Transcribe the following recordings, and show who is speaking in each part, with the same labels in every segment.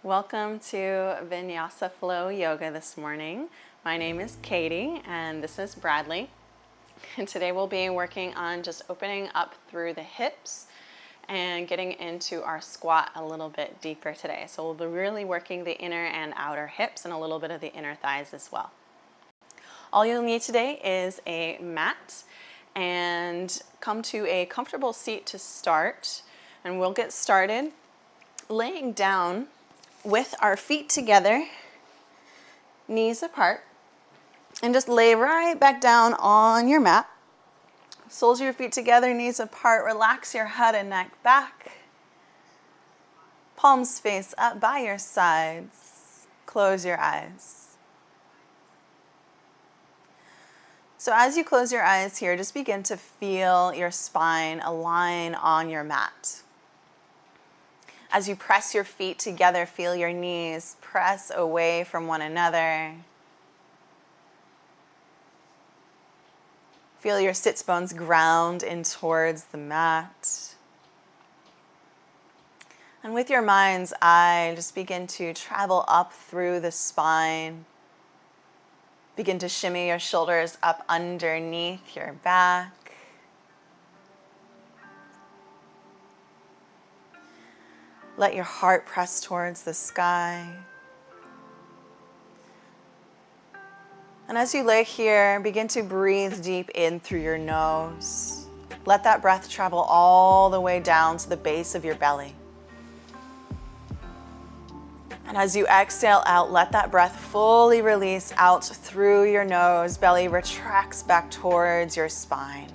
Speaker 1: Welcome to Vinyasa Flow Yoga this morning. My name is Katie and this is Bradley. And today we'll be working on just opening up through the hips and getting into our squat a little bit deeper today. So we'll be really working the inner and outer hips and a little bit of the inner thighs as well. All you'll need today is a mat and come to a comfortable seat to start. And we'll get started laying down with our feet together, knees apart, and just lay right back down on your mat. Soles of your feet together, knees apart. Relax your head and neck back. Palms face up by your sides. Close your eyes. So as you close your eyes here, just begin to feel your spine align on your mat. As you press your feet together, feel your knees press away from one another. Feel your sits bones ground in towards the mat. And with your mind's eye, just begin to travel up through the spine. Begin to shimmy your shoulders up underneath your back. Let your heart press towards the sky. And as you lay here, begin to breathe deep in through your nose. Let that breath travel all the way down to the base of your belly. And as you exhale out, let that breath fully release out through your nose. Belly retracts back towards your spine.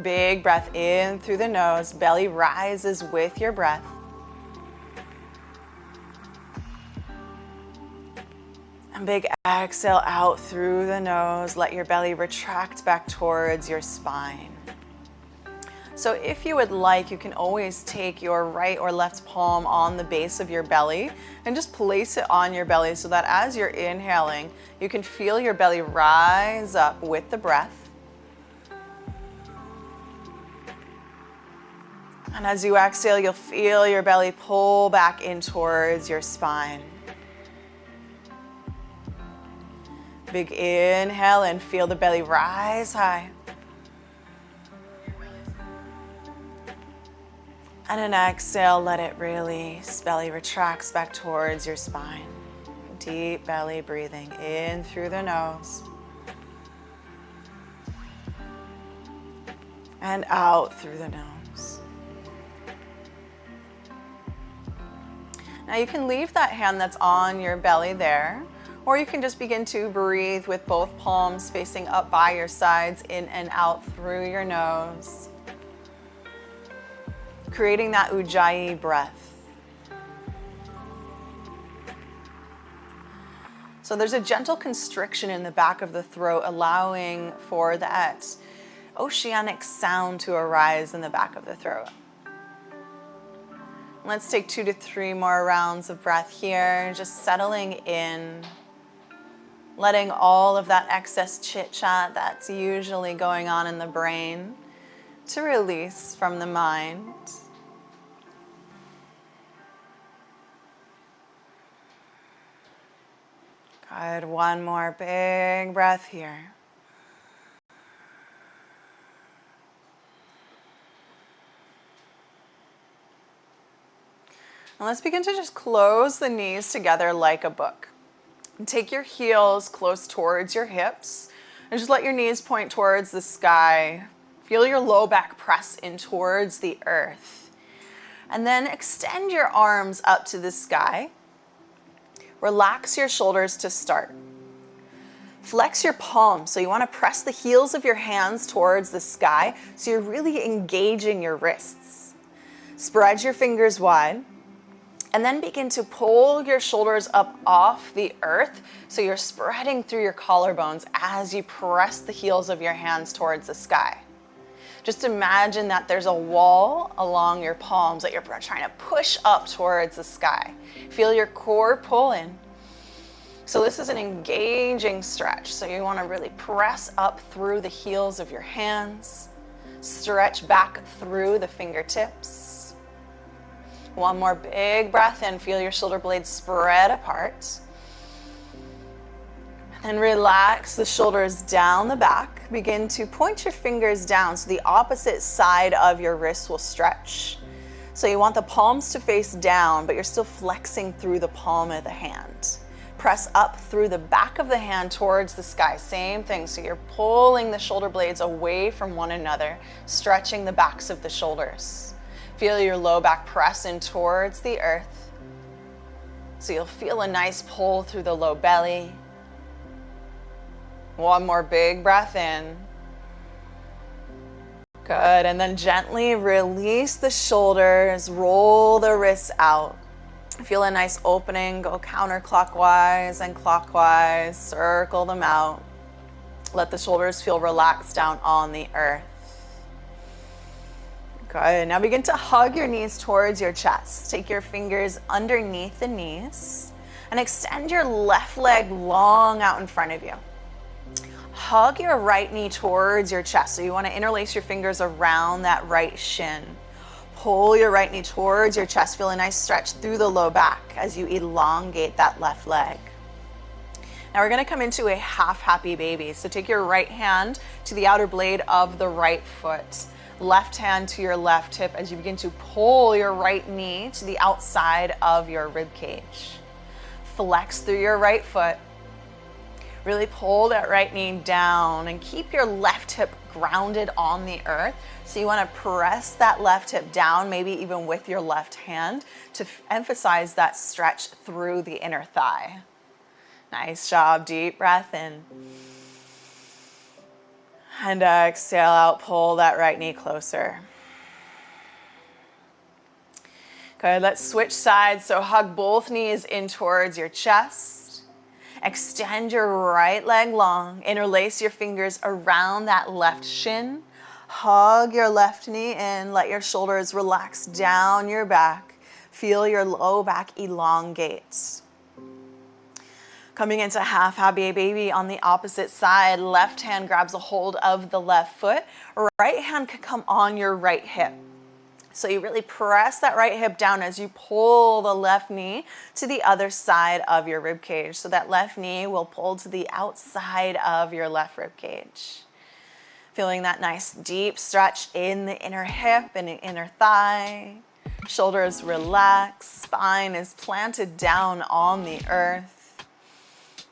Speaker 1: Big breath in through the nose. Belly rises with your breath. And big exhale out through the nose. Let your belly retract back towards your spine. So if you would like, you can always take your right or left palm on the base of your belly and just place it on your belly so that as you're inhaling, you can feel your belly rise up with the breath. And as you exhale, you'll feel your belly pull back in towards your spine. Big inhale and feel the belly rise high. And an exhale, let it release. Belly retracts back towards your spine. Deep belly breathing in through the nose. And out through the nose. Now you can leave that hand that's on your belly there, or you can just begin to breathe with both palms facing up by your sides, in and out through your nose. Creating that Ujjayi breath. So there's a gentle constriction in the back of the throat, allowing for that oceanic sound to arise in the back of the throat. Let's take 2 to 3 more rounds of breath here, just settling in, letting all of that excess chit-chat that's usually going on in the brain to release from the mind. Good, one more big breath here. And let's begin to just close the knees together like a book. And take your heels close towards your hips and just let your knees point towards the sky. Feel your low back press in towards the earth. And then extend your arms up to the sky. Relax your shoulders to start. Flex your palms. So you want to press the heels of your hands towards the sky so you're really engaging your wrists. Spread your fingers wide. And then begin to pull your shoulders up off the earth so you're spreading through your collarbones as you press the heels of your hands towards the sky. Just imagine that there's a wall along your palms that you're trying to push up towards the sky. Feel your core pull in. So this is an engaging stretch. So you want to really press up through the heels of your hands. Stretch back through the fingertips. One more big breath in. Feel your shoulder blades spread apart. And relax the shoulders down the back. Begin to point your fingers down so the opposite side of your wrists will stretch. So you want the palms to face down, but you're still flexing through the palm of the hand. Press up through the back of the hand towards the sky. Same thing. So you're pulling the shoulder blades away from one another, stretching the backs of the shoulders. Feel your low back press in towards the earth. So you'll feel a nice pull through the low belly. One more big breath in. Good, and then gently release the shoulders, roll the wrists out. Feel a nice opening, go counterclockwise and clockwise, circle them out. Let the shoulders feel relaxed down on the earth. Good, now begin to hug your knees towards your chest. Take your fingers underneath the knees and extend your left leg long out in front of you. Hug your right knee towards your chest. So you want to interlace your fingers around that right shin. Pull your right knee towards your chest. Feel a nice stretch through the low back as you elongate that left leg. Now we're going to come into a half happy baby. So take your right hand to the outer blade of the right foot. Left hand to your left hip as you begin to pull your right knee to the outside of your rib cage. Flex through your right foot. Really pull that right knee down and keep your left hip grounded on the earth. So you want to press that left hip down, maybe even with your left hand, to emphasize that stretch through the inner thigh. Nice job. Deep breath in. And exhale out, pull that right knee closer. Good, let's switch sides. So hug both knees in towards your chest. Extend your right leg long. Interlace your fingers around that left shin. Hug your left knee in. Let your shoulders relax down your back. Feel your low back elongate. Coming into half happy baby on the opposite side, left hand grabs a hold of the left foot. Right hand can come on your right hip. So you really press that right hip down as you pull the left knee to the other side of your rib cage. So that left knee will pull to the outside of your left rib cage. Feeling that nice deep stretch in the inner hip and the inner thigh. Shoulders relax, spine is planted down on the earth.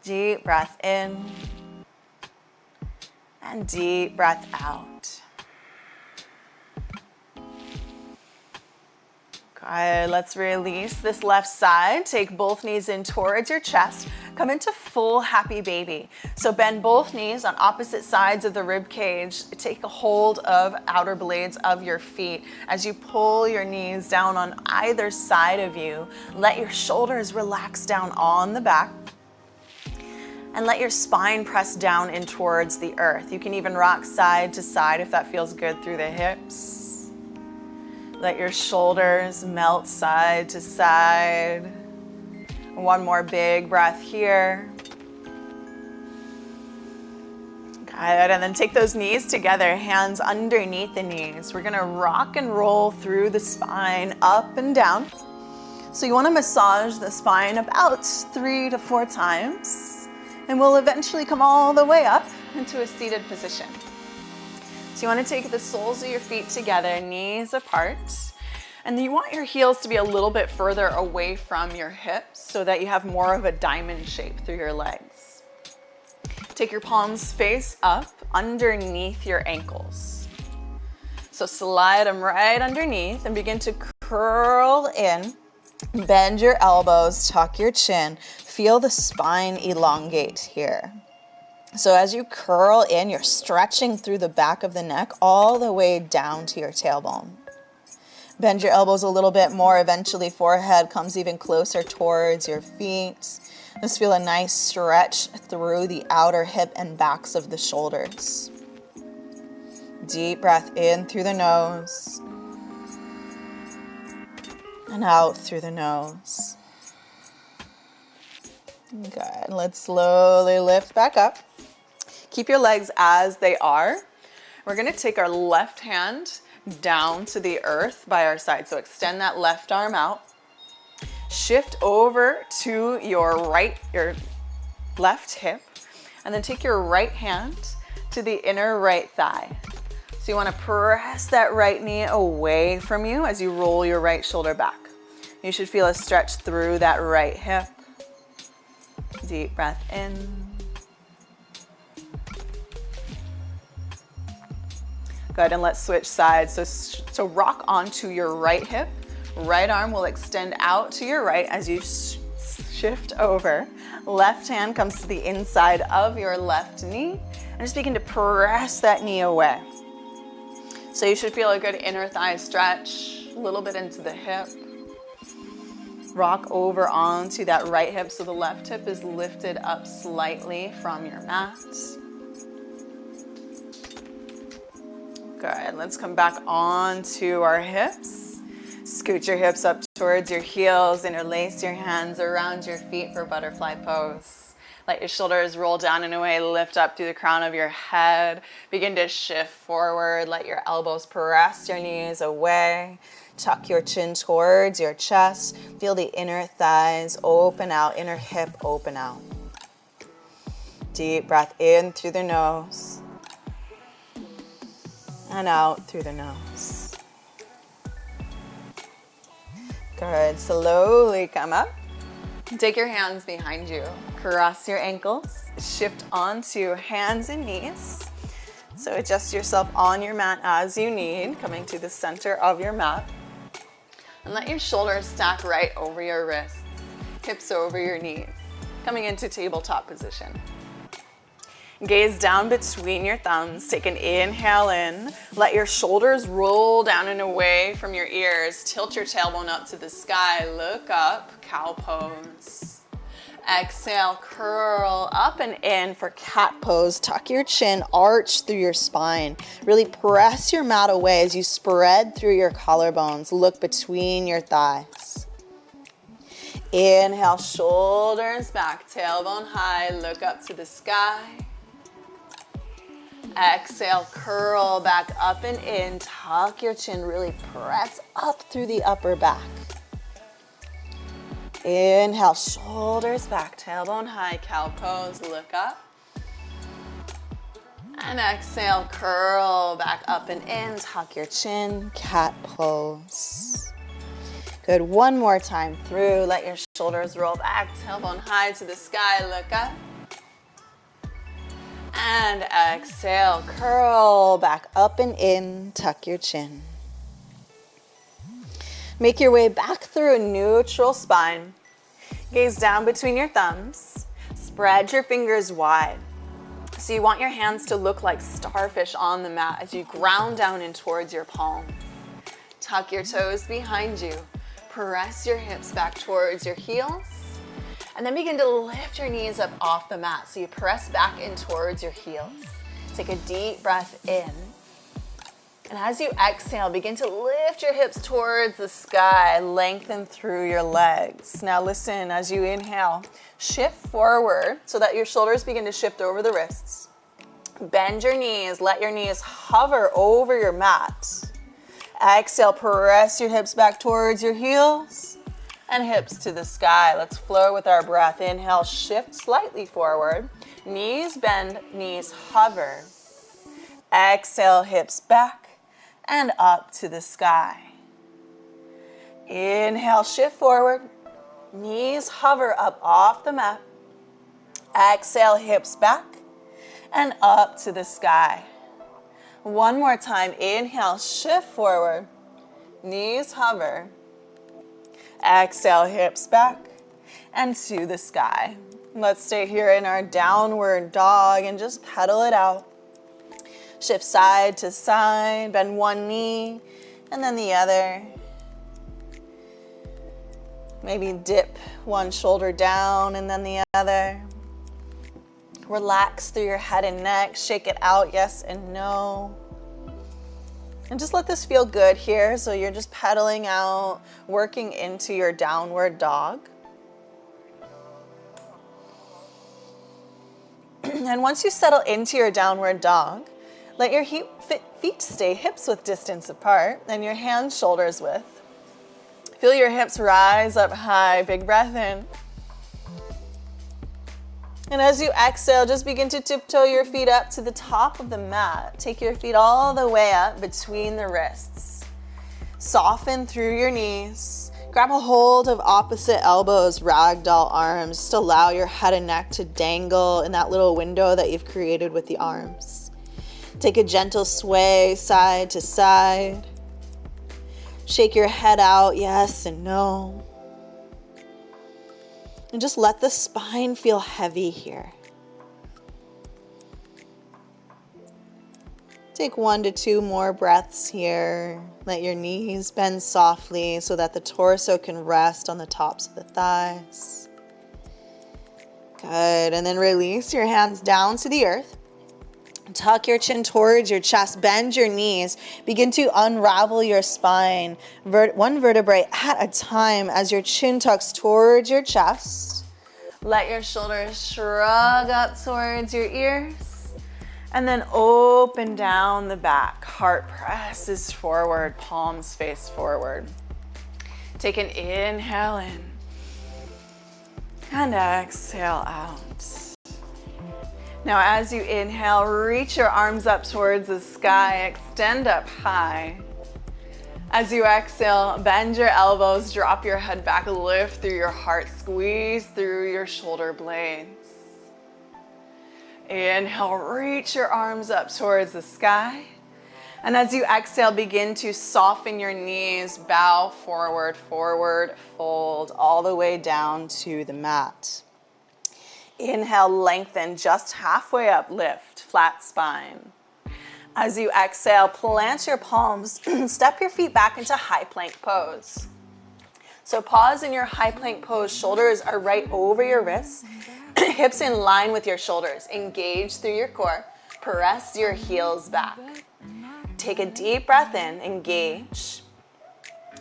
Speaker 1: Deep breath in and deep breath out. Good, let's release this left side. Take both knees in towards your chest. Come into full happy baby. So bend both knees on opposite sides of the rib cage. Take a hold of outer blades of your feet. As you pull your knees down on either side of you, let your shoulders relax down on the back. And let your spine press down in towards the earth. You can even rock side to side if that feels good through the hips. Let your shoulders melt side to side. One more big breath here. Good, and then take those knees together, hands underneath the knees. We're gonna rock and roll through the spine, up and down. So you wanna massage the spine about 3 to 4 times. And we'll eventually come all the way up into a seated position. So you want to take the soles of your feet together, knees apart. And you want your heels to be a little bit further away from your hips so that you have more of a diamond shape through your legs. Take your palms face up underneath your ankles. So slide them right underneath and begin to curl in. Bend your elbows, tuck your chin. Feel the spine elongate here. So as you curl in, you're stretching through the back of the neck all the way down to your tailbone. Bend your elbows a little bit more. Eventually, forehead comes even closer towards your feet. Just feel a nice stretch through the outer hip and backs of the shoulders. Deep breath in through the nose. And out through the nose. Good. Let's slowly lift back up. Keep your legs as they are. We're going to take our left hand down to the earth by our side. So extend that left arm out. Shift over to your left hip, and then take your right hand to the inner right thigh. So you want to press that right knee away from you as you roll your right shoulder back. You should feel a stretch through that right hip. Deep breath in. Good, and let's switch sides. So rock onto your right hip. Right arm will extend out to your right as you shift over. Left hand comes to the inside of your left knee. And just begin to press that knee away. So you should feel a good inner thigh stretch, a little bit into the hip. Rock over onto that right hip so the left hip is lifted up slightly from your mat. Good, let's come back onto our hips. Scoot your hips up towards your heels, interlace your hands around your feet for butterfly pose. Let your shoulders roll down and away, lift up through the crown of your head. Begin to shift forward, let your elbows press your knees away. Tuck your chin towards your chest. Feel the inner thighs open out, inner hip open out. Deep breath in through the nose. And out through the nose. Good. Slowly come up. Take your hands behind you. Cross your ankles. Shift onto hands and knees. So adjust yourself on your mat as you need, coming to the center of your mat. And let your shoulders stack right over your wrists, hips over your knees, coming into tabletop position. Gaze down between your thumbs. Take an inhale in. Let your shoulders roll down and away from your ears. Tilt your tailbone up to the sky. Look up, cow pose. Exhale, curl up and in for cat pose. Tuck your chin, arch through your spine. Really press your mat away as you spread through your collarbones. Look between your thighs. Inhale, shoulders back, tailbone high. Look up to the sky. Exhale, curl back up and in. Tuck your chin, really press up through the upper back. Inhale, shoulders back, tailbone high, cow pose, look up. And exhale, curl back up and in, tuck your chin, cat pose. Good, one more time through. Let your shoulders roll back, tailbone high to the sky, look up. And exhale, curl back up and in, tuck your chin. Make your way back through a neutral spine. Gaze down between your thumbs. Spread your fingers wide. So you want your hands to look like starfish on the mat as you ground down in towards your palms. Tuck your toes behind you. Press your hips back towards your heels. And then begin to lift your knees up off the mat. So you press back in towards your heels. Take a deep breath in. And as you exhale, begin to lift your hips towards the sky, lengthen through your legs. Now listen, as you inhale, shift forward so that your shoulders begin to shift over the wrists. Bend your knees, let your knees hover over your mat. Exhale, press your hips back towards your heels and hips to the sky. Let's flow with our breath. Inhale, shift slightly forward. Knees bend, knees hover. Exhale, hips back and up to the sky. Inhale, shift forward. Knees hover up off the mat. Exhale, hips back and up to the sky. One more time. Inhale, shift forward. Knees hover. Exhale, hips back and to the sky. Let's stay here in our downward dog and just pedal it out. Shift side to side, bend one knee and then the other. Maybe dip one shoulder down and then the other. Relax through your head and neck, shake it out, yes and no. And just let this feel good here. So you're just pedaling out, working into your downward dog. And once you settle into your downward dog, Let your feet stay hips width distance apart and your hands shoulders width. Feel your hips rise up high. Big breath in. And as you exhale, just begin to tiptoe your feet up to the top of the mat. Take your feet all the way up between the wrists. Soften through your knees. Grab a hold of opposite elbows, ragdoll arms. Just allow your head and neck to dangle in that little window that you've created with the arms. Take a gentle sway side to side. Shake your head out, yes and no. And just let the spine feel heavy here. Take 1 to 2 more breaths here. Let your knees bend softly so that the torso can rest on the tops of the thighs. Good, and then release your hands down to the earth. Tuck your chin towards your chest, bend your knees, begin to unravel your spine, one vertebrae at a time as your chin tucks towards your chest. Let your shoulders shrug up towards your ears, and then open down the back. Heart presses forward, palms face forward. Take an inhale in, and exhale out. Now as you inhale, reach your arms up towards the sky, extend up high. As you exhale, bend your elbows, drop your head back, lift through your heart, squeeze through your shoulder blades. Inhale, reach your arms up towards the sky. And as you exhale, begin to soften your knees, bow forward, forward, fold all the way down to the mat. Inhale, lengthen just halfway up, lift, flat spine. As you exhale, plant your palms, step your feet back into high plank pose. So pause in your high plank pose, shoulders are right over your wrists, hips in line with your shoulders. Engage through your core, press your heels back. Take a deep breath in, engage.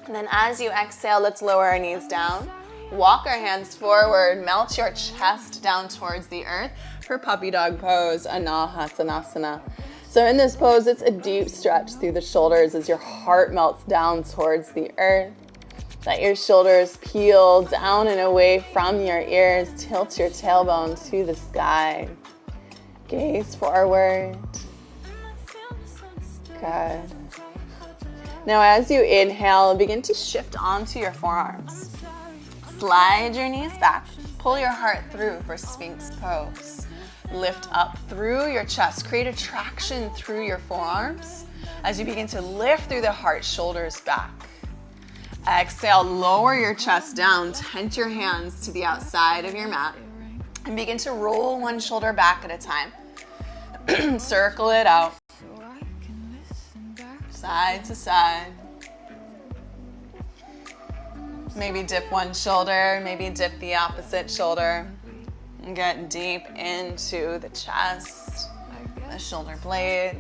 Speaker 1: And then as you exhale, let's lower our knees down. Walk our hands forward, melt your chest down towards the earth for puppy dog pose, Anahatanasana. So in this pose, it's a deep stretch through the shoulders as your heart melts down towards the earth. Let your shoulders peel down and away from your ears. Tilt your tailbone to the sky. Gaze forward. Good. Now as you inhale, begin to shift onto your forearms. Slide your knees back, pull your heart through for Sphinx pose. Lift up through your chest, create a traction through your forearms as you begin to lift through the heart, shoulders back. Exhale, lower your chest down, tent your hands to the outside of your mat, and begin to roll one shoulder back at a time. Circle it out, side to side. Maybe dip one shoulder, maybe dip the opposite shoulder. And get deep into the chest, the shoulder blades,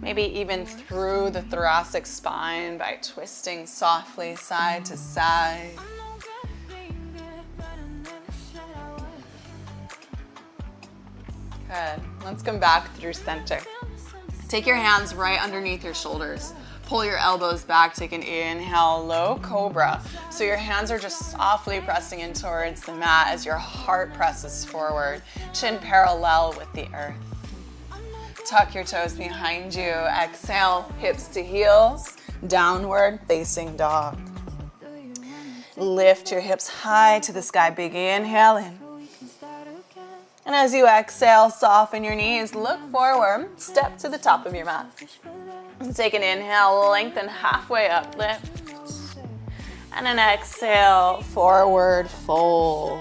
Speaker 1: maybe even through the thoracic spine by twisting softly side to side. Good. Let's come back through center. Take your hands right underneath your shoulders. Pull your elbows back, take an inhale, low cobra. So your hands are just softly pressing in towards the mat as your heart presses forward, chin parallel with the earth. Tuck your toes behind you. Exhale, hips to heels, downward facing dog. Lift your hips high to the sky, big inhale in. And as you exhale, soften your knees, look forward, step to the top of your mat. Take an inhale, lengthen halfway up, lift. And an exhale, forward fold.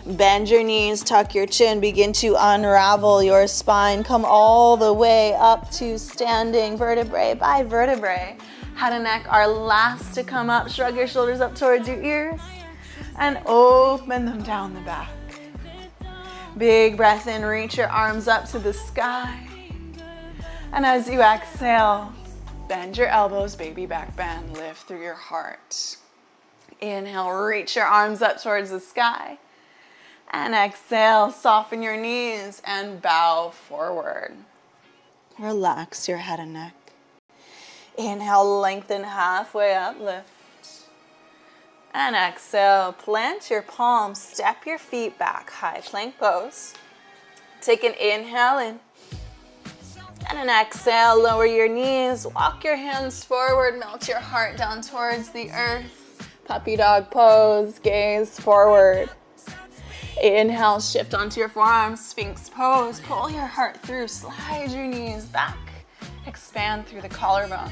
Speaker 1: Bend your knees, tuck your chin, begin to unravel your spine. Come all the way up to standing vertebrae by vertebrae. Head and neck are last to come up. Shrug your shoulders up towards your ears and open them down the back. Big breath in, reach your arms up to the sky. And as you exhale, bend your elbows, baby back bend, lift through your heart. Inhale, reach your arms up towards the sky. And exhale, soften your knees and bow forward. Relax your head and neck. Inhale, lengthen halfway up, lift. And exhale, plant your palms, step your feet back, high plank pose. Take an inhale in. And an exhale, lower your knees, walk your hands forward, melt your heart down towards the earth. Puppy dog pose, gaze forward. Inhale, shift onto your forearms, Sphinx pose. Pull your heart through, slide your knees back. Expand through the collarbones.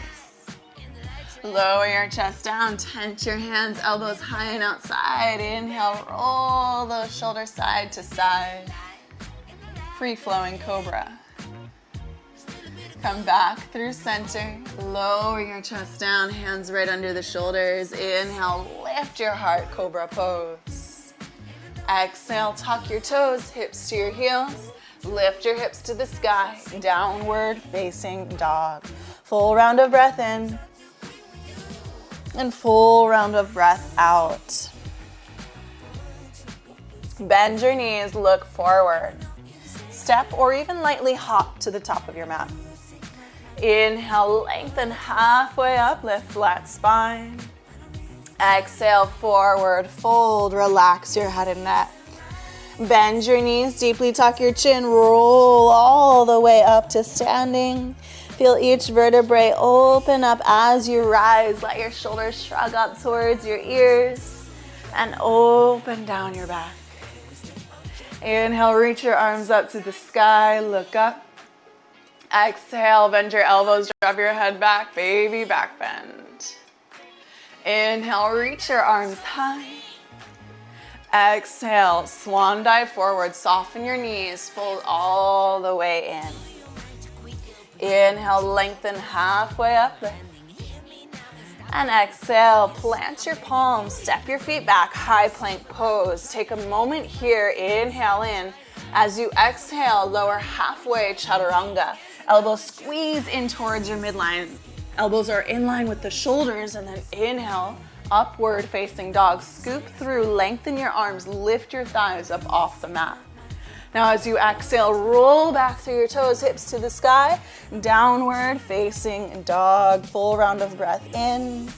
Speaker 1: Lower your chest down, tent your hands, elbows high and outside. Inhale, roll those shoulders side to side. Free-flowing cobra. Come back through center. Lower your chest down, hands right under the shoulders. Inhale, lift your heart, cobra pose. Exhale, tuck your toes, hips to your heels. Lift your hips to the sky, downward facing dog. Full round of breath in. And full round of breath out. Bend your knees, look forward. Step or even lightly hop to the top of your mat. Inhale, lengthen halfway up, lift flat spine. Exhale, forward fold, relax your head and neck. Bend your knees, deeply tuck your chin, roll all the way up to standing. Feel each vertebrae open up as you rise. Let your shoulders shrug up towards your ears and open down your back. Inhale, reach your arms up to the sky, look up. Exhale, bend your elbows, drop your head back, baby back bend. Inhale, reach your arms high. Exhale, swan dive forward, soften your knees, fold all the way in. Inhale, lengthen halfway up, lift. And exhale, plant your palms, step your feet back, high plank pose. Take a moment here, inhale in. As you exhale, lower halfway, chaturanga. Elbows squeeze in towards your midline. Elbows are in line with the shoulders, and then inhale, upward facing dog. Scoop through, lengthen your arms, lift your thighs up off the mat. Now as you exhale, roll back through your toes, hips to the sky, downward facing dog. Full round of breath in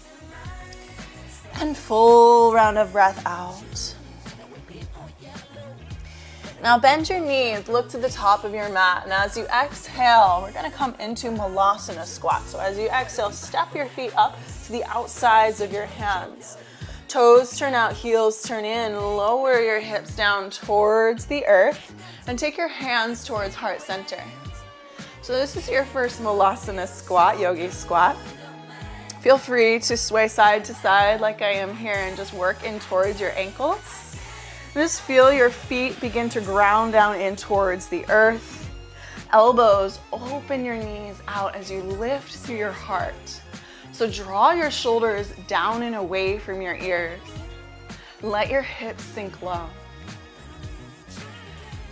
Speaker 1: and full round of breath out. Now bend your knees, look to the top of your mat, and as you exhale, we're gonna come into Malasana squat. So as you exhale, step your feet up to the outsides of your hands. Toes turn out, heels turn in, lower your hips down towards the earth, and take your hands towards heart center. So this is your first Malasana squat, yogi squat. Feel free to sway side to side like I am here and just work in towards your ankles. Just feel your feet begin to ground down in towards the earth. Elbows, open your knees out as you lift through your heart. So draw your shoulders down and away from your ears. Let your hips sink low.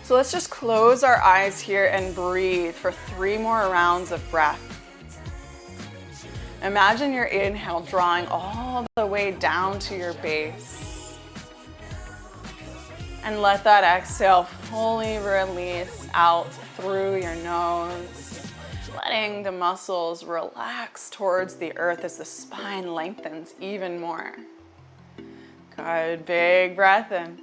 Speaker 1: So let's just close our eyes here and breathe for 3 more rounds of breath. Imagine your inhale drawing all the way down to your base. And let that exhale fully release out through your nose, letting the muscles relax towards the earth as the spine lengthens even more. Good, big breath in.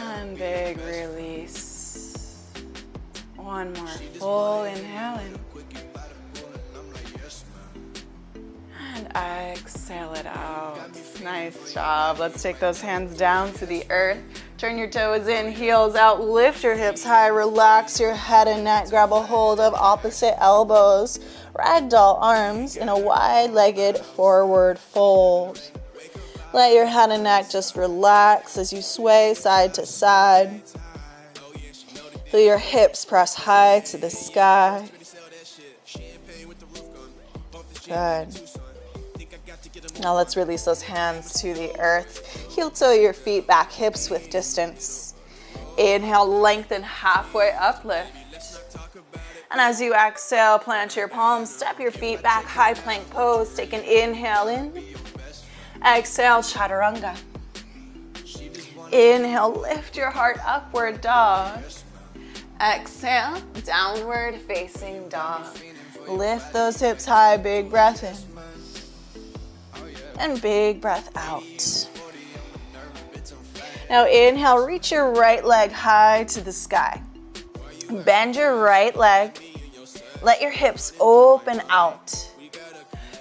Speaker 1: And big release. One more full inhale in. And exhale it out. Nice job. Let's take those hands down to the earth. Turn your toes in, heels out, lift your hips high, relax your head and neck, grab a hold of opposite elbows, ragdoll arms in a wide-legged forward fold. Let your head and neck just relax as you sway side to side. Feel your hips press high to the sky. Good. Now let's release those hands to the earth. Heel toe your feet back, hips width distance. Inhale, lengthen halfway up, lift. And as you exhale, plant your palms, step your feet back, high plank pose. Take an inhale in. Exhale, chaturanga. Inhale, lift your heart, upward dog. Exhale, downward facing dog. Lift those hips high, big breath in. And big breath out. Now inhale, reach your right leg high to the sky. Bend your right leg. Let your hips open out.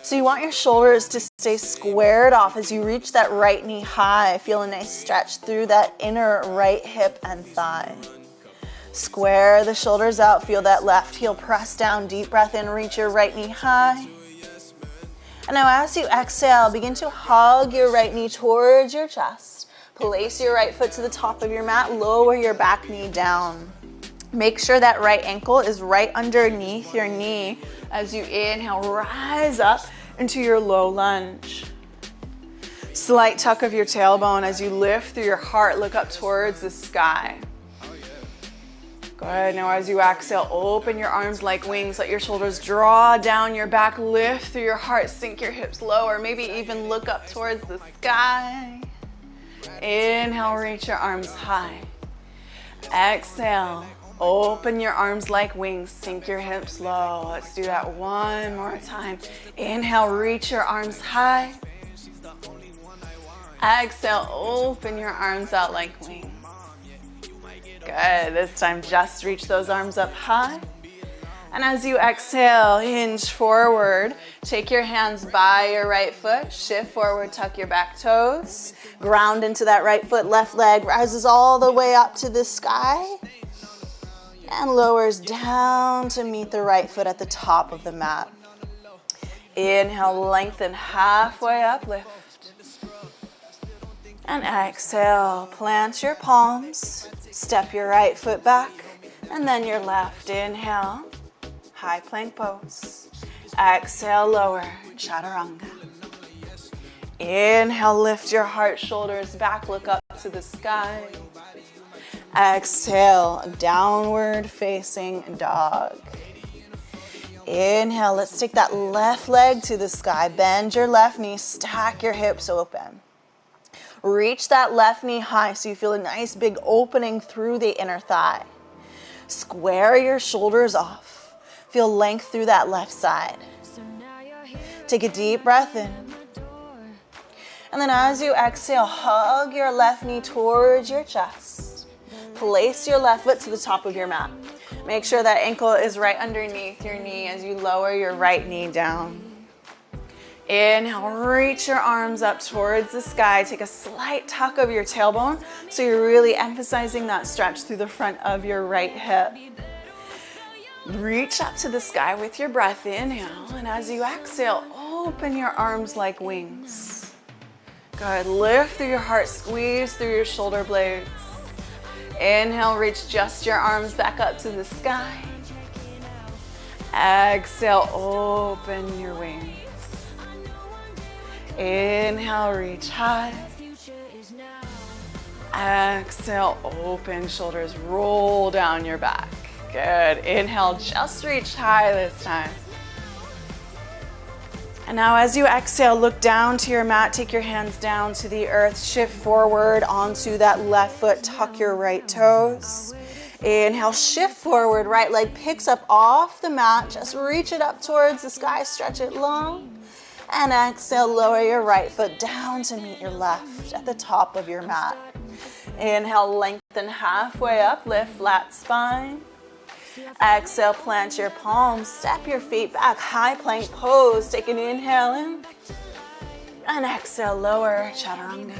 Speaker 1: So you want your shoulders to stay squared off as you reach that right knee high. Feel a nice stretch through that inner right hip and thigh. Square the shoulders out. Feel that left heel press down. Deep breath in. Reach your right knee high. And now as you exhale, begin to hug your right knee towards your chest. Place your right foot to the top of your mat. Lower your back knee down. Make sure that right ankle is right underneath your knee as you inhale, rise up into your low lunge. Slight tuck of your tailbone as you lift through your heart, look up towards the sky. Good, now as you exhale, open your arms like wings, let your shoulders draw down your back, lift through your heart, sink your hips lower, maybe even look up towards the sky. Inhale, reach your arms high. Exhale, open your arms like wings, sink your hips low. Let's do that one more time. Inhale, reach your arms high. Exhale, open your arms out like wings. Good, this time just reach those arms up high. And as you exhale, hinge forward. Take your hands by your right foot, shift forward, tuck your back toes. Ground into that right foot, left leg rises all the way up to the sky. And lowers down to meet the right foot at the top of the mat. Inhale, lengthen halfway up, lift. And exhale, plant your palms, step your right foot back, and then your left. Inhale, high plank pose. Exhale, lower, chaturanga. Inhale, lift your heart, shoulders back, look up to the sky. Exhale, downward facing dog. Inhale, let's take that left leg to the sky. Bend your left knee, stack your hips open. Reach that left knee high so you feel a nice big opening through the inner thigh. Square your shoulders off. Feel length through that left side. Take a deep breath in. And then as you exhale, hug your left knee towards your chest. Place your left foot to the top of your mat. Make sure that ankle is right underneath your knee as you lower your right knee down. Inhale, reach your arms up towards the sky. Take a slight tuck of your tailbone so you're really emphasizing that stretch through the front of your right hip. Reach up to the sky with your breath. Inhale, and as you exhale, open your arms like wings. Good, lift through your heart, squeeze through your shoulder blades. Inhale, reach just your arms back up to the sky. Exhale, open your wings. Inhale, reach high. Exhale, open shoulders, roll down your back. Good. Inhale, just reach high this time. And now as you exhale, look down to your mat, take your hands down to the earth, shift forward onto that left foot, tuck your right toes. Inhale, shift forward, right leg picks up off the mat, just reach it up towards the sky, stretch it long. And exhale, lower your right foot down to meet your left at the top of your mat. Inhale, lengthen halfway up, lift flat spine. Exhale, plant your palms, step your feet back, high plank pose. Take an inhale in. And exhale, lower, chaturanga.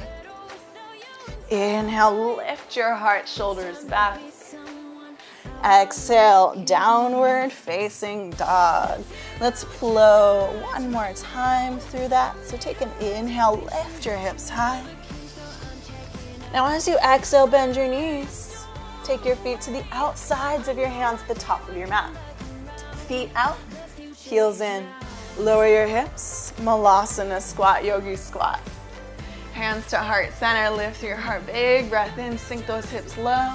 Speaker 1: Inhale, lift your heart, shoulders back. Exhale, downward facing dog. Let's flow one more time through that. So take an inhale, lift your hips high. Now as you exhale, bend your knees. Take your feet to the outsides of your hands, the top of your mat. Feet out, heels in. Lower your hips, malasana squat, yogi squat. Hands to heart center, lift your heart, big breath in, sink those hips low.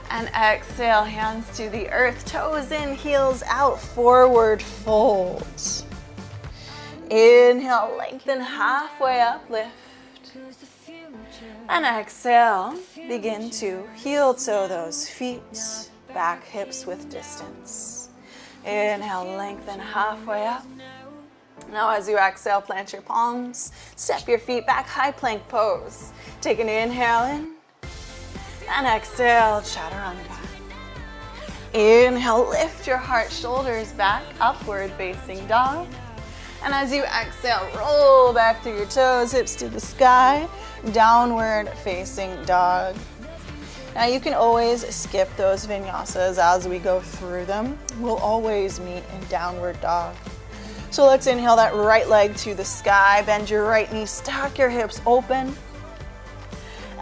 Speaker 1: And exhale, hands to the earth, toes in, heels out, forward fold. Inhale, lengthen halfway up, lift. And exhale, begin to heel toe those feet. back hips with distance. Inhale, lengthen halfway up. Now as you exhale, plant your palms, step your feet back, high plank pose. Take an inhale in, and exhale, chaturanga. Inhale, lift your heart, shoulders back, upward facing dog. And as you exhale, roll back through your toes, hips to the sky, downward facing dog. Now you can always skip those vinyasas as we go through them. We'll always meet in downward dog. So let's inhale that right leg to the sky, bend your right knee, stack your hips open.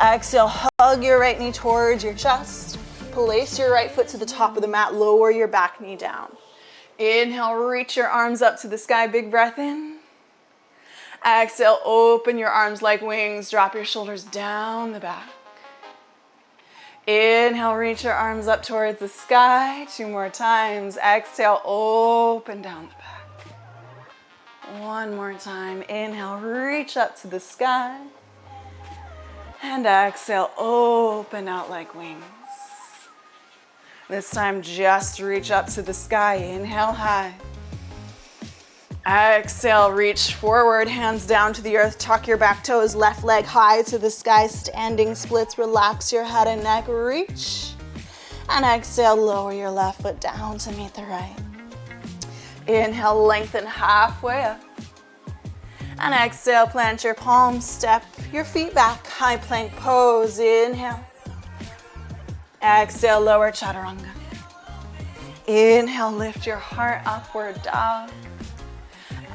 Speaker 1: Exhale, hug your right knee towards your chest. Place your right foot to the top of the mat, lower your back knee down. Inhale, reach your arms up to the sky, big breath in. Exhale, open your arms like wings, drop your shoulders down the back. Inhale, reach your arms up towards the sky, 2 more times. Exhale, open down the back. 1 more time, inhale, reach up to the sky. And exhale, open out like wings. This time, just reach up to the sky. Inhale high. Exhale, reach forward, hands down to the earth. Tuck your back toes, left leg high to the sky. Standing splits, relax your head and neck. Reach. And exhale, lower your left foot down to meet the right. Inhale, lengthen halfway up. And exhale, plant your palms, step your feet back. High plank pose. Inhale. Exhale, lower chaturanga. Inhale, lift your heart, upward dog.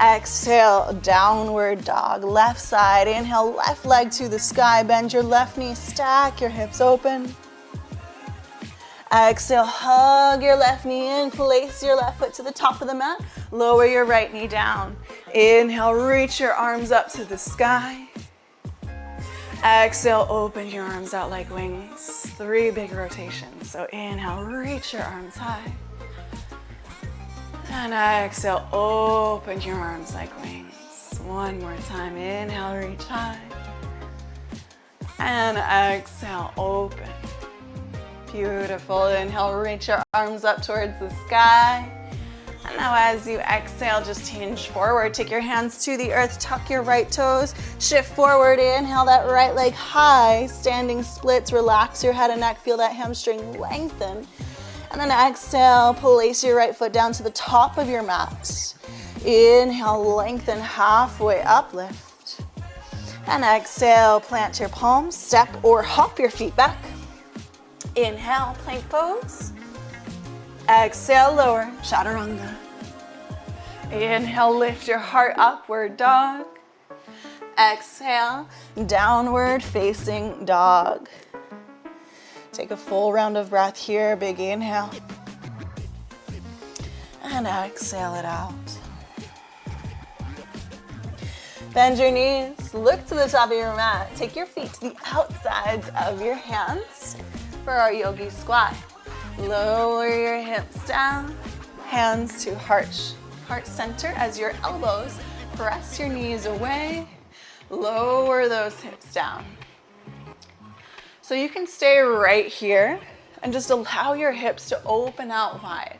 Speaker 1: Exhale, downward dog. Left side, inhale, left leg to the sky. Bend your left knee, stack your hips open. Exhale, hug your left knee in, place your left foot to the top of the mat. Lower your right knee down. Inhale, reach your arms up to the sky. Exhale, open your arms out like wings. 3 big rotations. So inhale, reach your arms high. And exhale, open your arms like wings. 1 more time. Inhale, reach high. And exhale, open. Beautiful. Inhale, reach your arms up towards the sky. And now as you exhale, just hinge forward. Take your hands to the earth, tuck your right toes, shift forward. Inhale that right leg high, standing splits, relax your head and neck, feel that hamstring lengthen. And then exhale, place your right foot down to the top of your mat. Inhale, lengthen halfway, uplift. And exhale, plant your palms, step or hop your feet back. Inhale, plank pose. Exhale, lower, chaturanga. Inhale, lift your heart, upward dog. Exhale, downward facing dog. Take a full round of breath here, big inhale. And exhale it out. Bend your knees, look to the top of your mat. Take your feet to the outsides of your hands for our yogi squat. Lower your hips down, hands to heart center as your elbows press your knees away. Lower those hips down. So you can stay right here and just allow your hips to open out wide.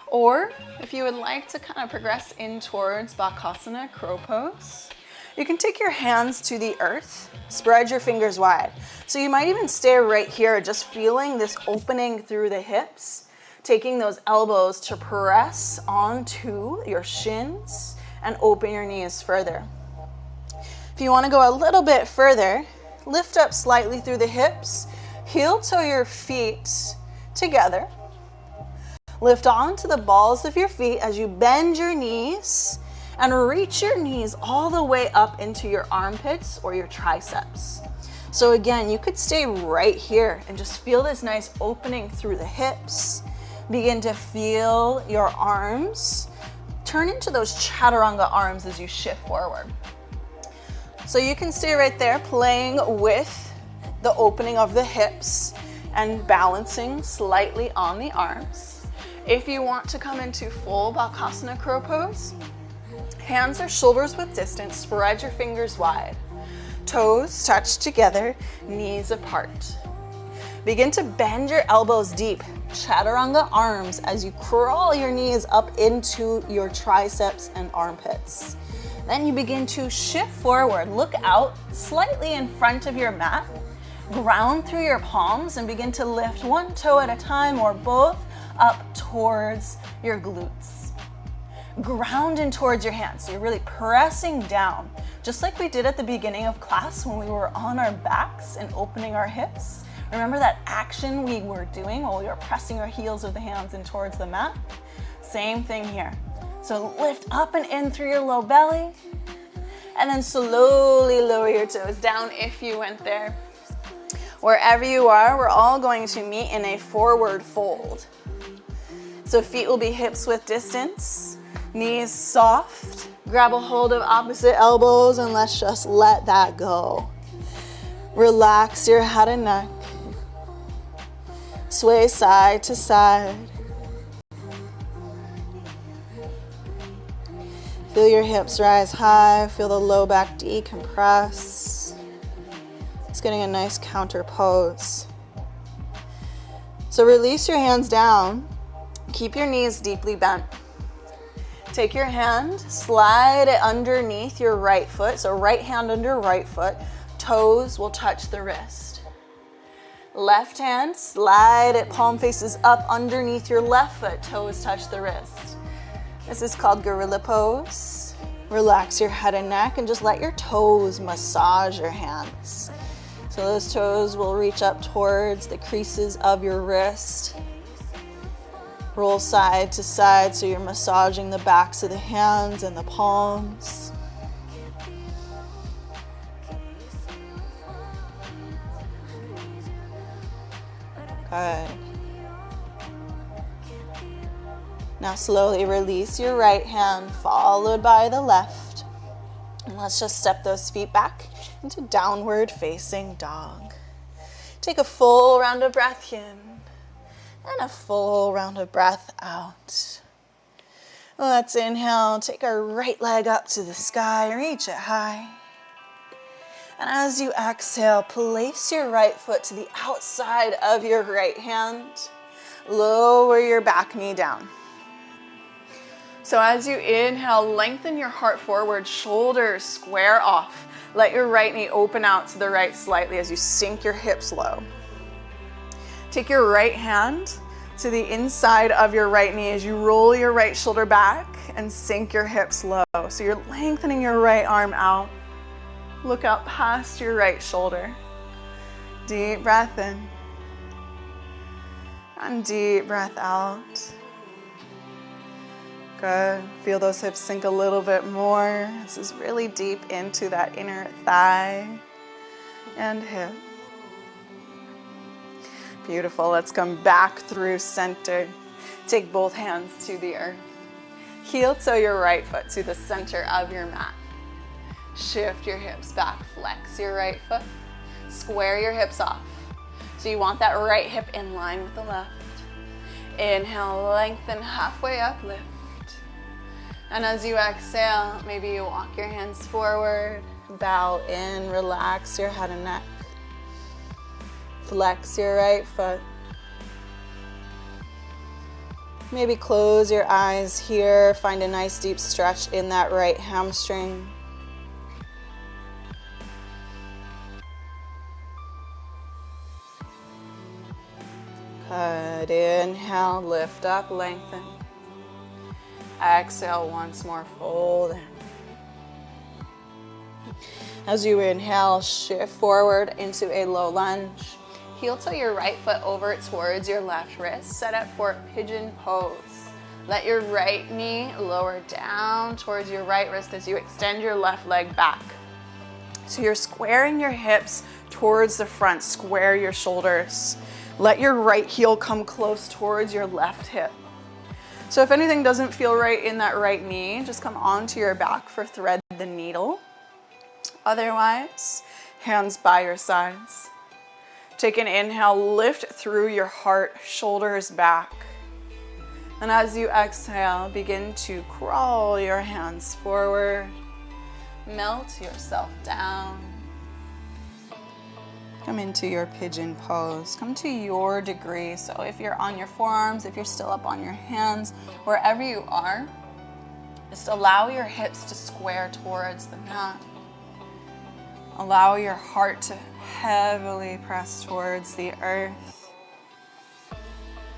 Speaker 1: Or if you would like to kind of progress in towards Bakasana, crow pose, you can take your hands to the earth, spread your fingers wide. So you might even stay right here, just feeling this opening through the hips, taking those elbows to press onto your shins and open your knees further. If you want to go a little bit further, lift up slightly through the hips, heel toe your feet together. Lift onto the balls of your feet as you bend your knees and reach your knees all the way up into your armpits or your triceps. So again, you could stay right here and just feel this nice opening through the hips. Begin to feel your arms turn into those chaturanga arms as you shift forward. So you can stay right there playing with the opening of the hips and balancing slightly on the arms. If you want to come into full Bakasana crow pose, hands or shoulders width distance, spread your fingers wide. Toes touch together, knees apart. Begin to bend your elbows deep.
Speaker 2: chaturanga arms as you crawl your knees up into your triceps and armpits. Then you begin to shift forward, look out slightly in front of your mat, ground through your palms and begin to lift one toe at a time or both up towards your glutes. Ground in towards your hands, so you're really pressing down, just like we did at the beginning of class when we were on our backs and opening our hips. Remember that action we were doing while we were pressing our heels of the hands in towards the mat? Same thing here. So lift up and in through your low belly, and then slowly lower your toes down if you went there. Wherever you are, we're all going to meet in a forward fold. So feet will be hips width distance, knees soft, grab a hold of opposite elbows, and let's just let that go. Relax your head and neck. Sway side to side. Feel your hips rise high, feel the low back decompress. It's getting a nice counter pose. So release your hands down, keep your knees deeply bent. Take your hand, slide it underneath your right foot, so right hand under right foot, toes will touch the wrist. Left hand, slide it, palm faces up underneath your left foot, toes touch the wrist. This is called gorilla pose. Relax your head and neck and just let your toes massage your hands. So those toes will reach up towards the creases of your wrist. Roll side to side so you're massaging the backs of the hands and the palms. Good. Now slowly release your right hand, followed by the left. And let's just step those feet back into downward facing dog. Take a full round of breath in and a full round of breath out. Let's inhale, take our right leg up to the sky, reach it high. And as you exhale, place your right foot to the outside of your right hand. Lower your back knee down. So as you inhale, lengthen your heart forward, shoulders square off. Let your right knee open out to the right slightly as you sink your hips low. Take your right hand to the inside of your right knee as you roll your right shoulder back and sink your hips low. So you're lengthening your right arm out. Look out past your right shoulder. Deep breath in. And deep breath out. Good. Feel those hips sink a little bit more. This is really deep into that inner thigh and hip. Beautiful. Let's come back through center. Take both hands to the earth. Heel toe your right foot to the center of your mat. Shift your hips back, flex your right foot, square your hips off. So you want that right hip in line with the left. Inhale, lengthen halfway up, lift. And as you exhale, maybe you walk your hands forward, bow in, relax your head and neck. Flex your right foot. Maybe close your eyes here, find a nice deep stretch in that right hamstring. Good. Inhale, lift up, lengthen. Exhale once more, fold in. As you inhale, shift forward into a low lunge. Heel toe your right foot over towards your left wrist. Set up for pigeon pose. Let your right knee lower down towards your right wrist as you extend your left leg back. So you're squaring your hips towards the front. Square your shoulders. Let your right heel come close towards your left hip. So if anything doesn't feel right in that right knee, just come onto your back for thread the needle. Otherwise, hands by your sides. Take an inhale, lift through your heart, shoulders back. And as you exhale, begin to crawl your hands forward. Melt yourself down. Come into your pigeon pose. Come to your degree. So if you're on your forearms, if you're still up on your hands, wherever you are, just allow your hips to square towards the mat. Allow your heart to heavily press towards the earth.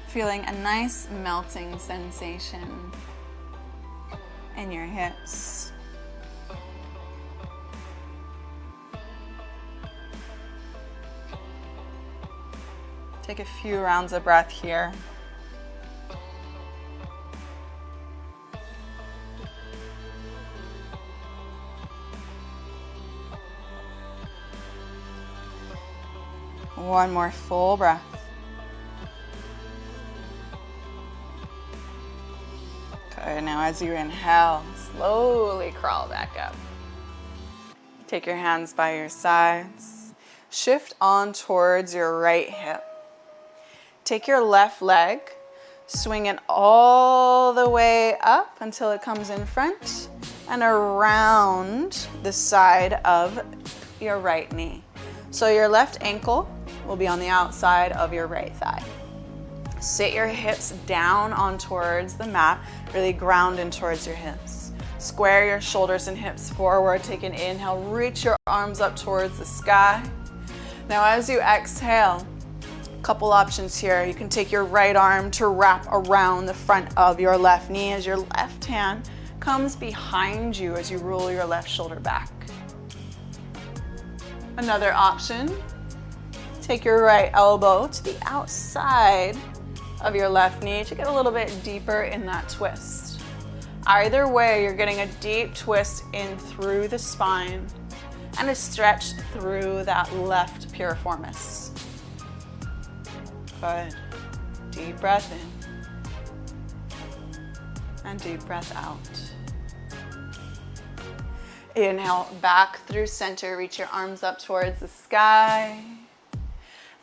Speaker 2: Feeling a nice melting sensation in your hips. Take a few rounds of breath here. One more full breath. Good. Now as you inhale, slowly crawl back up. Take your hands by your sides. Shift on towards your right hip. Take your left leg, swing it all the way up until it comes in front and around the side of your right knee. So your left ankle will be on the outside of your right thigh. Sit your hips down on towards the mat, really ground in towards your hips. Square your shoulders and hips forward. Take an inhale, reach your arms up towards the sky. Now as you exhale, couple options here. You can take your right arm to wrap around the front of your left knee as your left hand comes behind you as you roll your left shoulder back. Another option, take your right elbow to the outside of your left knee to get a little bit deeper in that twist. Either way, you're getting a deep twist in through the spine and a stretch through that left piriformis. Good. Deep breath in and deep breath out. Inhale back through center, reach your arms up towards the sky.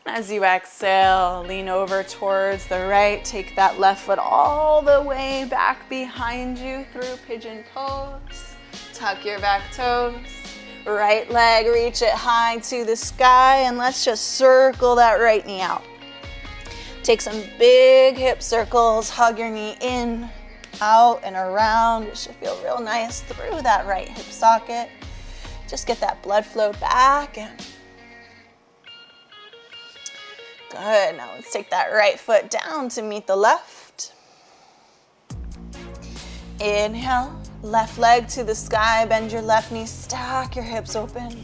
Speaker 2: As you exhale, lean over towards the right, take that left foot all the way back behind you through pigeon pose. Tuck your back toes. Right leg, reach it high to the sky, and let's just circle that right knee out. Take some big hip circles, hug your knee in, out, and around. It should feel real nice through that right hip socket. Just get that blood flow back in. Good, now let's take that right foot down to meet the left. Inhale, left leg to the sky, bend your left knee, stack your hips open.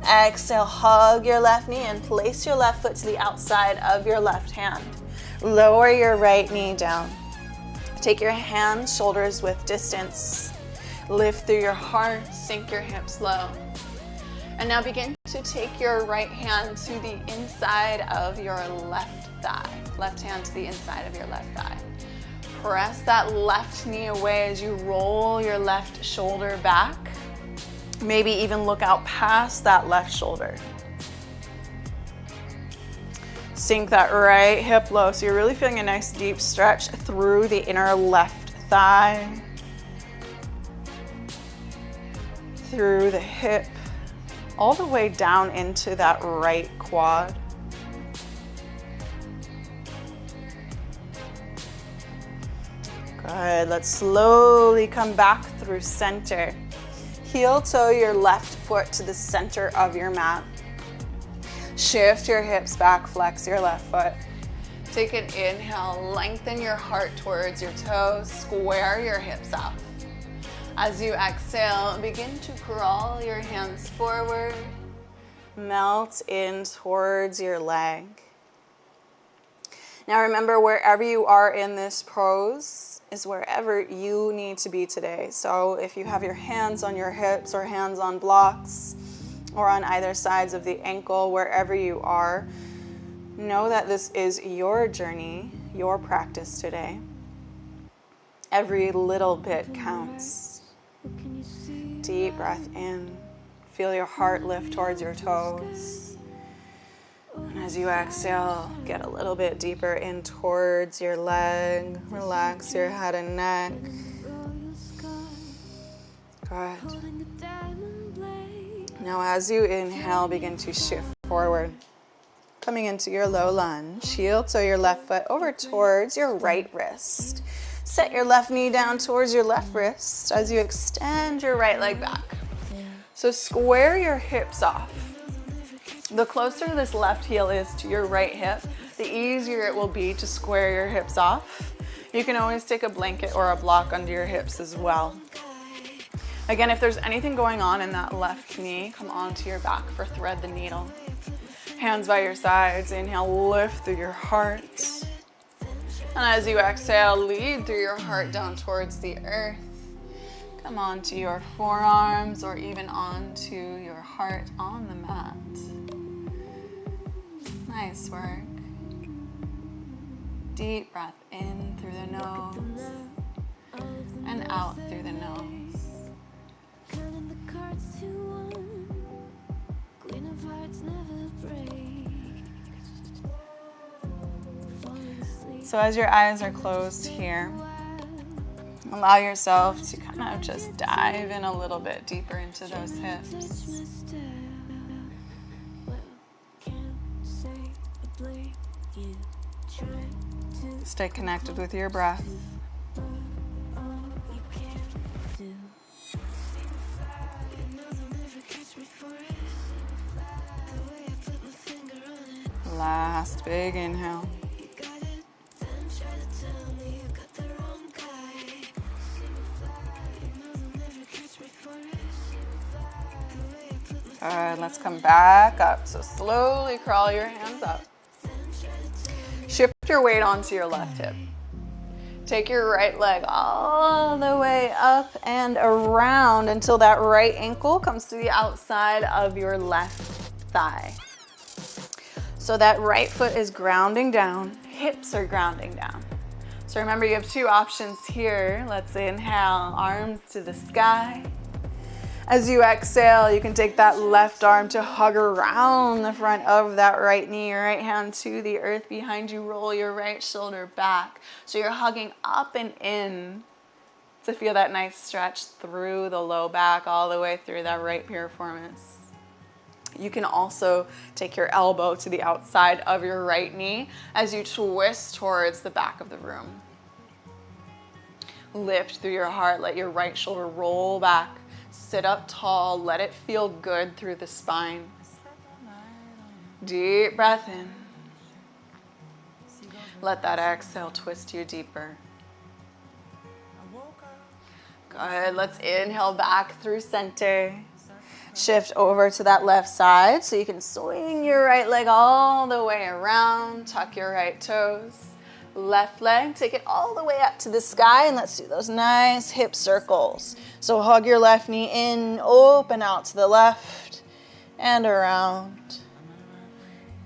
Speaker 2: Exhale, hug your left knee and place your left foot to the outside of your left hand. Lower your right knee down. Take your hands, shoulders width distance. Lift through your heart, sink your hips low. And now begin to take your right hand to the inside of your left thigh. Left hand to the inside of your left thigh. Press that left knee away as you roll your left shoulder back. Maybe even look out past that left shoulder. Sink that right hip low. So you're really feeling a nice deep stretch through the inner left thigh. Through the hip. All the way down into that right quad. Good. Let's slowly come back through center. Heel toe your left foot to the center of your mat. Shift your hips back, flex your left foot. Take an inhale, lengthen your heart towards your toes, square your hips up. As you exhale, begin to crawl your hands forward. Melt in towards your leg. Now remember, wherever you are in this pose is wherever you need to be today. So if you have your hands on your hips or hands on blocks or on either sides of the ankle, wherever you are, know that this is your journey, your practice today. Every little bit counts. Deep breath in. Feel your heart lift towards your toes. And as you exhale, get a little bit deeper in towards your leg. Relax your head and neck. Good. Now as you inhale, begin to shift forward. Coming into your low lunge, heel toe your left foot over towards your right wrist. Set your left knee down towards your left wrist as you extend your right leg back. So square your hips off. The closer this left heel is to your right hip, the easier it will be to square your hips off. You can always take a blanket or a block under your hips as well. Again, if there's anything going on in that left knee, come onto your back for thread the needle. Hands by your sides, inhale, lift through your heart. And as you exhale, lead through your heart down towards the earth. Come onto your forearms or even onto your heart on the mat. Nice work. Deep breath in through the nose and out through the nose. So as your eyes are closed here, allow yourself to kind of just dive in a little bit deeper into those hips. Stay connected with your breath. Last big inhale. All right, let's come back up. So slowly crawl your hands up. Shift your weight onto your left hip. Take your right leg all the way up and around until that right ankle comes to the outside of your left thigh. So that right foot is grounding down, hips are grounding down. So remember, you have two options here. Let's inhale, arms to the sky. As you exhale, you can take that left arm to hug around the front of that right knee, your right hand to the earth behind you. Roll your right shoulder back. So you're hugging up and in to feel that nice stretch through the low back, all the way through that right piriformis. You can also take your elbow to the outside of your right knee as you twist towards the back of the room. Lift through your heart, let your right shoulder roll back. Sit up tall, let it feel good through the spine. Deep breath in. Let that exhale twist you deeper. Good, let's inhale back through center. Shift over to that left side so you can swing your right leg all the way around. Tuck your right toes. Left leg, take it all the way up to the sky, and let's do those nice hip circles. So hug your left knee in, open out to the left and around.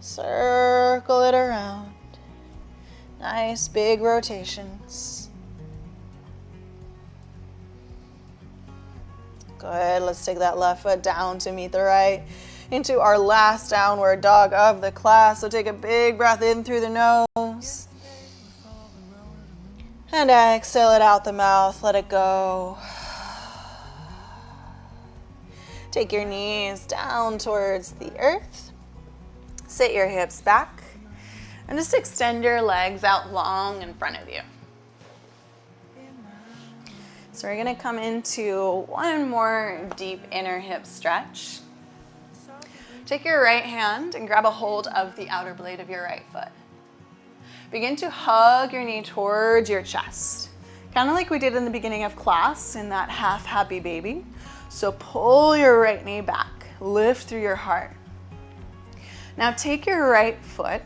Speaker 2: Circle it around. Nice big rotations. Good, let's take that left foot down to meet the right into our last downward dog of the class. So take a big breath in through the nose. And exhale it out the mouth, let it go. Take your knees down towards the earth. Sit your hips back. And just extend your legs out long in front of you. So we're gonna come into one more deep inner hip stretch. Take your right hand and grab a hold of the outer blade of your right foot. Begin to hug your knee towards your chest, kind of like we did in the beginning of class in that half happy baby. So pull your right knee back, lift through your heart. Now take your right foot,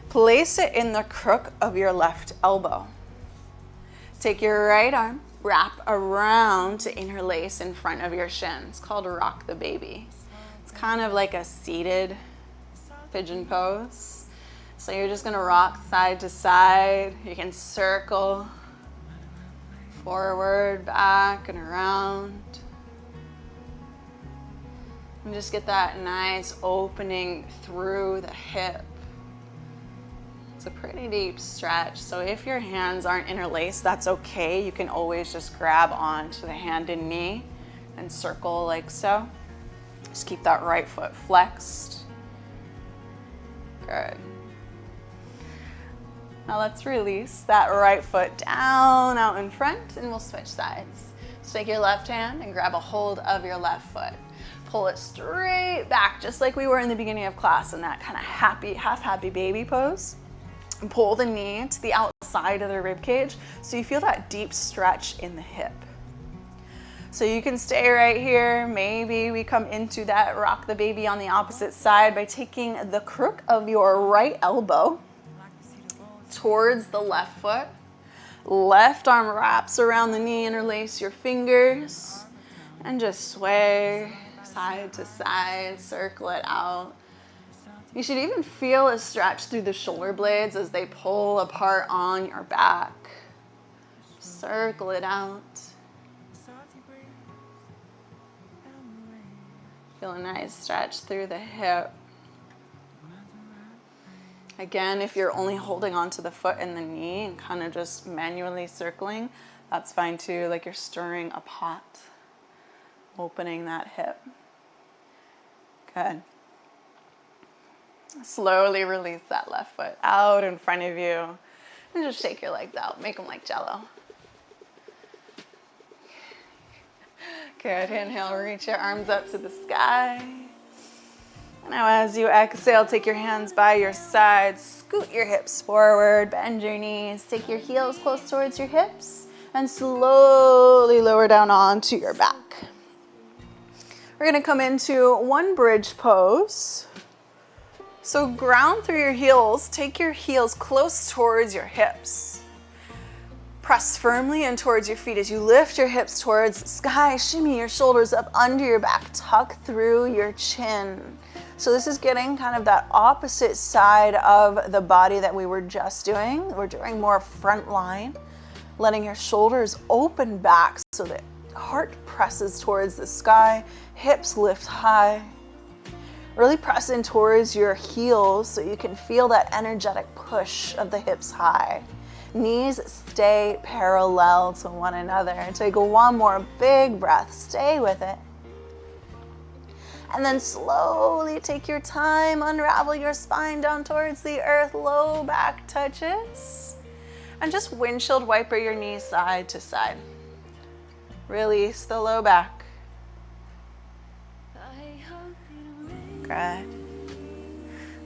Speaker 2: place it in the crook of your left elbow. Take your right arm, wrap around to interlace in front of your shins, called rock the baby. It's kind of like a seated pigeon pose. So you're just gonna rock side to side. You can circle forward, back, and around. And just get that nice opening through the hip. It's a pretty deep stretch. So if your hands aren't interlaced, that's okay. You can always just grab onto the hand and knee and circle like so.
Speaker 1: Just keep that right foot flexed. Good. Now let's release that right foot down out in front and we'll switch sides. So take your left hand and grab a hold of your left foot. Pull it straight back, just like we were in the beginning of class in that kind of happy, half happy baby pose. And pull the knee to the outside of the rib cage so you feel that deep stretch in the hip. So you can stay right here. Maybe we come into that rock the baby on the opposite side by taking the crook of your right elbow towards the left foot. Left arm wraps around the knee, interlace your fingers, and just sway side to side, circle it out. You should even feel a stretch through the shoulder blades as they pull apart on your back. Circle it out. Feel a nice stretch through the hip. Again, if you're only holding onto the foot and the knee and kind of just manually circling, that's fine too, like you're stirring a pot, opening that hip. Good. Slowly release that left foot out in front of you and just shake your legs out, make them like jello. Good, inhale, reach your arms up to the sky. Now as you exhale, take your hands by your sides, scoot your hips forward, bend your knees, take your heels close towards your hips, and slowly lower down onto your back. We're gonna come into one bridge pose. So ground through your heels, take your heels close towards your hips. Press firmly in towards your feet as you lift your hips towards the sky, shimmy your shoulders up under your back, tuck through your chin. So this is getting kind of that opposite side of the body that we were just doing. We're doing more front line, letting your shoulders open back so that heart presses towards the sky, hips lift high. Really press in towards your heels so you can feel that energetic push of the hips high. Knees stay parallel to one another. Take one more big breath, stay with it. And then slowly take your time, unravel your spine down towards the earth, low back touches. And just windshield wiper your knees side to side. Release the low back. Good.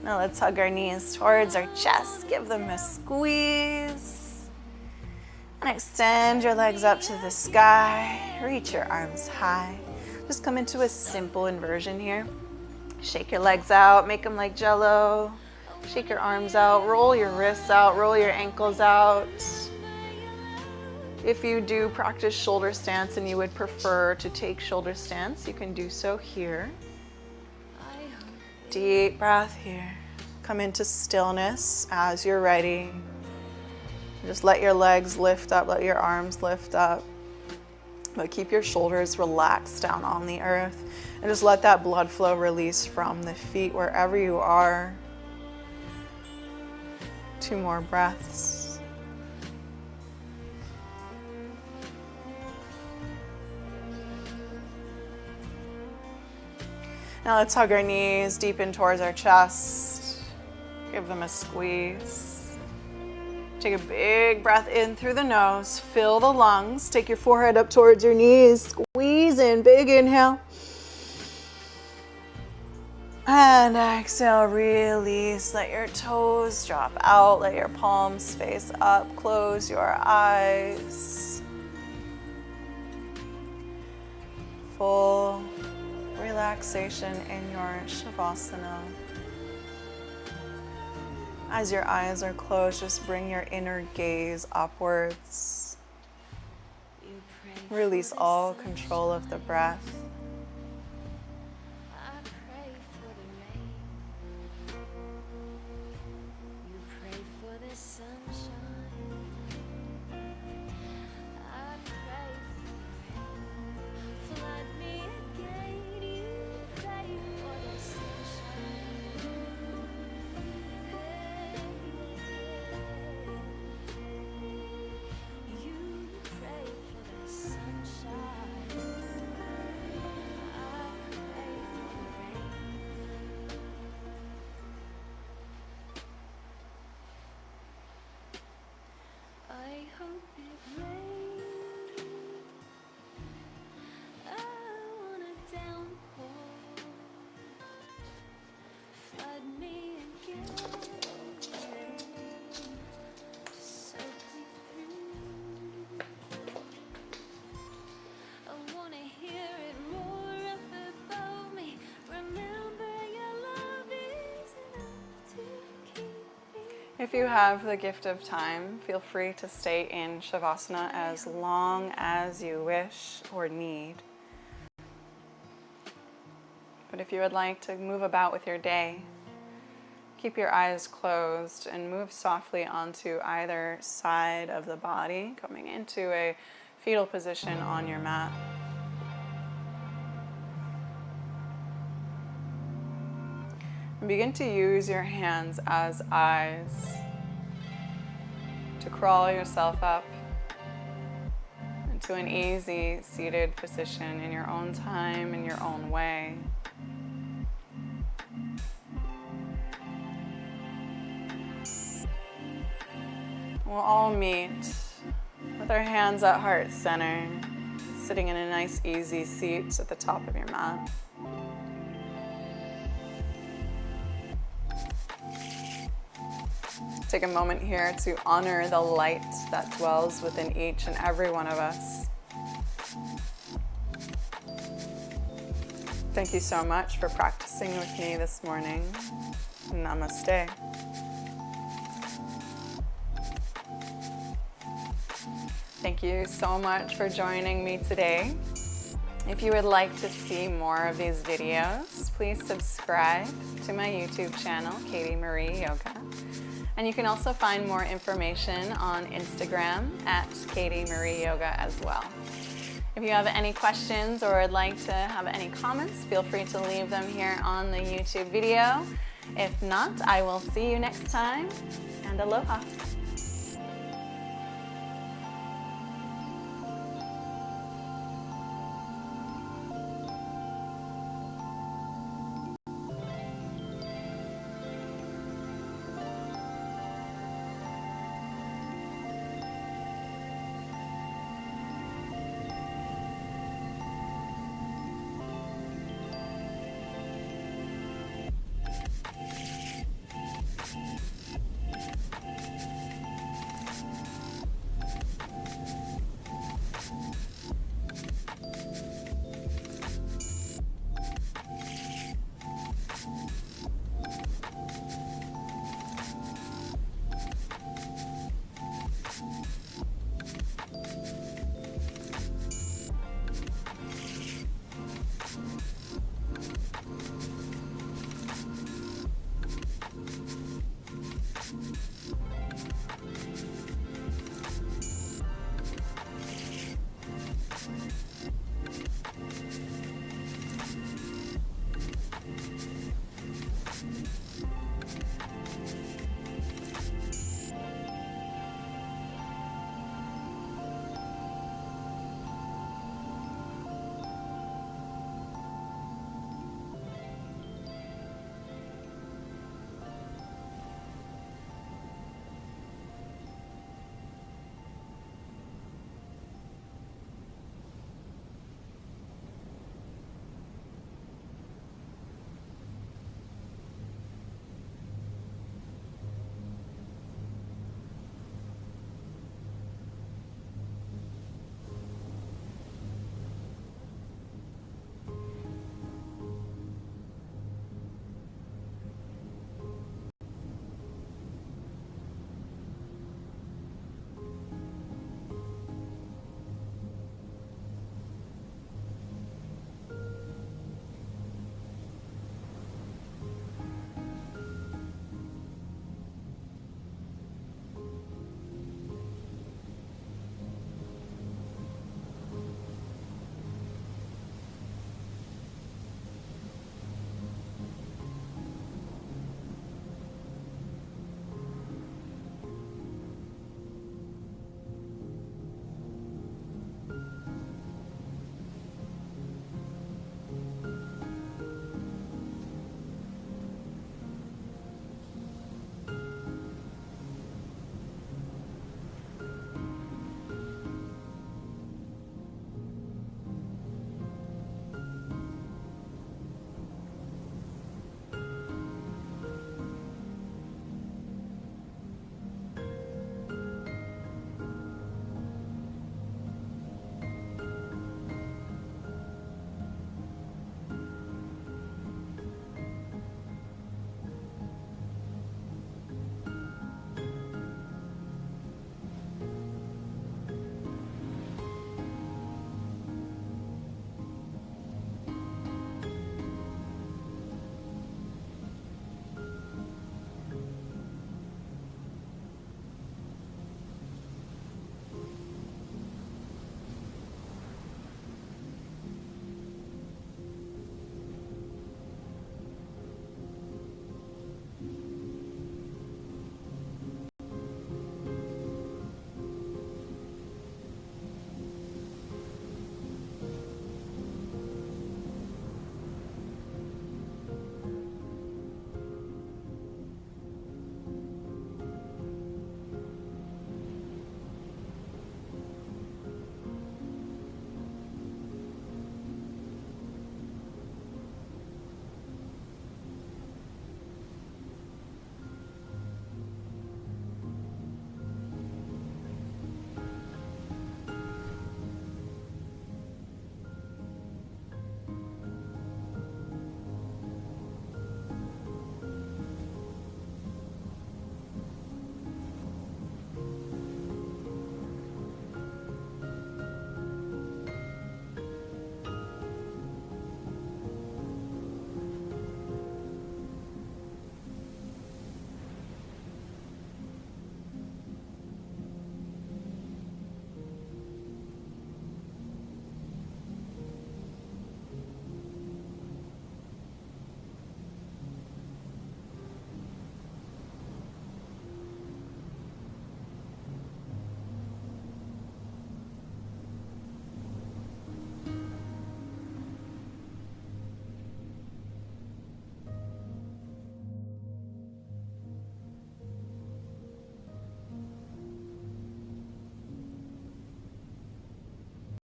Speaker 1: Now let's hug our knees towards our chest, give them a squeeze. And extend your legs up to the sky, reach your arms high. Just come into a simple inversion here. Shake your legs out, make them like jello. Shake your arms out, roll your wrists out, roll your ankles out. If you do practice shoulder stance and you would prefer to take shoulder stance, you can do so here. Deep breath here. Come into stillness as you're ready. Just let your legs lift up, let your arms lift up. But keep your shoulders relaxed down on the earth and just let that blood flow release from the feet wherever you are. 2 more breaths. Now let's hug our knees deep in towards our chest. Give them a squeeze. Take a big breath in through the nose, fill the lungs, take your forehead up towards your knees, squeeze in, big inhale. And exhale, release, let your toes drop out, let your palms face up, close your eyes. Full relaxation in your Shavasana. As your eyes are closed, just bring your inner gaze upwards. Release all control of the breath. If you have the gift of time, feel free to stay in Shavasana as long as you wish or need. But if you would like to move about with your day, keep your eyes closed and move softly onto either side of the body, coming into a fetal position on your mat. And begin to use your hands as eyes to crawl yourself up into an easy seated position in your own time, in your own way. We'll all meet with our hands at heart center, sitting in a nice easy seat at the top of your mat. Take a moment here to honor the light that dwells within each and every one of us. Thank you so much for practicing with me this morning. Namaste. Thank you so much for joining me today. If you would like to see more of these videos, please subscribe to my YouTube channel, Katie Marie Yoga. And you can also find more information on Instagram at Katie Marie Yoga as well. If you have any questions or would like to have any comments, feel free to leave them here on the YouTube video. If not, I will see you next time, and aloha.